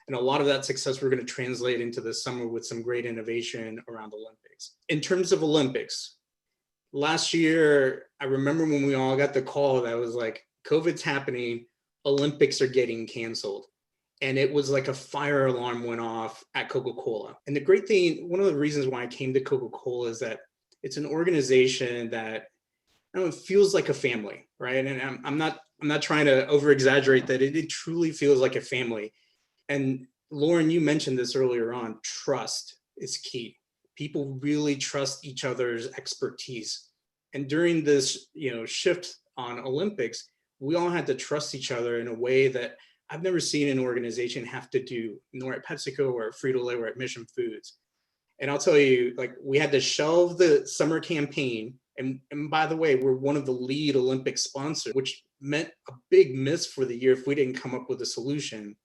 And a lot of that success we're going to translate into the summer with some great innovation around Olympics. In terms of Olympics, last year, I remember when we all got the call that was like, COVID's happening, Olympics are getting canceled. And it was like a fire alarm went off at Coca-Cola. And the great thing, one of the reasons why I came to Coca-Cola is that it's an organization that I don't know, it feels like a family, right? And I'm not trying to over exaggerate that. It truly feels like a family. And Lauren, you mentioned this earlier on. Trust is key. People really trust each other's expertise. And during this, shift on Olympics, we all had to trust each other in a way that I've never seen an organization have to do, nor at PepsiCo or at Frito-Lay or at Mission Foods. And I'll tell you, like, we had to shelve the summer campaign. And by the way, we're one of the lead Olympic sponsors, which meant a big miss for the year if we didn't come up with a solution.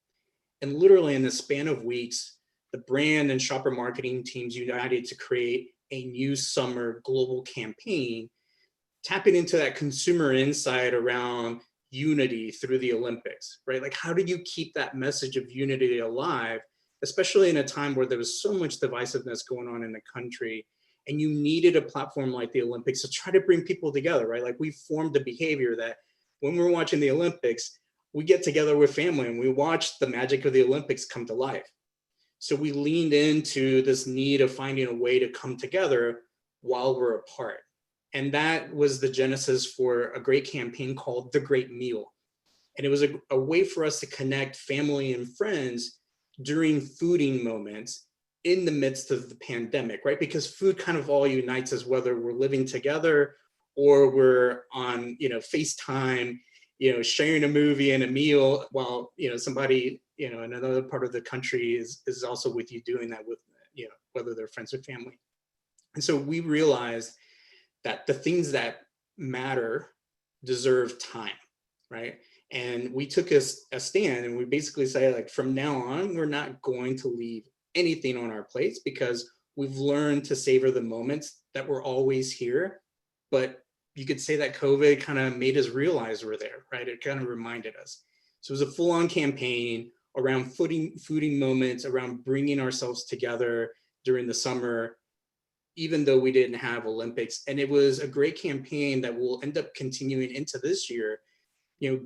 And literally in the span of weeks, the brand and shopper marketing teams united to create a new summer global campaign, tapping into that consumer insight around unity through the Olympics, right? Like, how do you keep that message of unity alive, especially in a time where there was so much divisiveness going on in the country, and you needed a platform like the Olympics to try to bring people together, right? Like, we formed a behavior that when we're watching the Olympics, we get together with family and we watch the magic of the Olympics come to life. So we leaned into this need of finding a way to come together while we're apart. And that was the genesis for a great campaign called The Great Meal. And it was a way for us to connect family and friends during fooding moments in the midst of the pandemic, right? Because food kind of all unites us, whether we're living together or we're on, FaceTime, sharing a movie and a meal while, somebody, in another part of the country is also with you doing that with, whether they're friends or family. And so we realized that the things that matter deserve time, right? And we took a stand and we basically say, like, from now on, we're not going to leave anything on our plates because we've learned to savor the moments that were always here. But you could say that COVID kind of made us realize we're there, right? It kind of reminded us. So it was a full-on campaign around fooding moments, around bringing ourselves together during the summer, even though we didn't have Olympics. And it was a great campaign that will end up continuing into this year,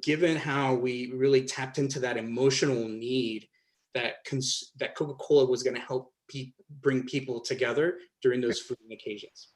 given how we really tapped into that emotional need that Coca-Cola was going to help bring people together during those fooding occasions.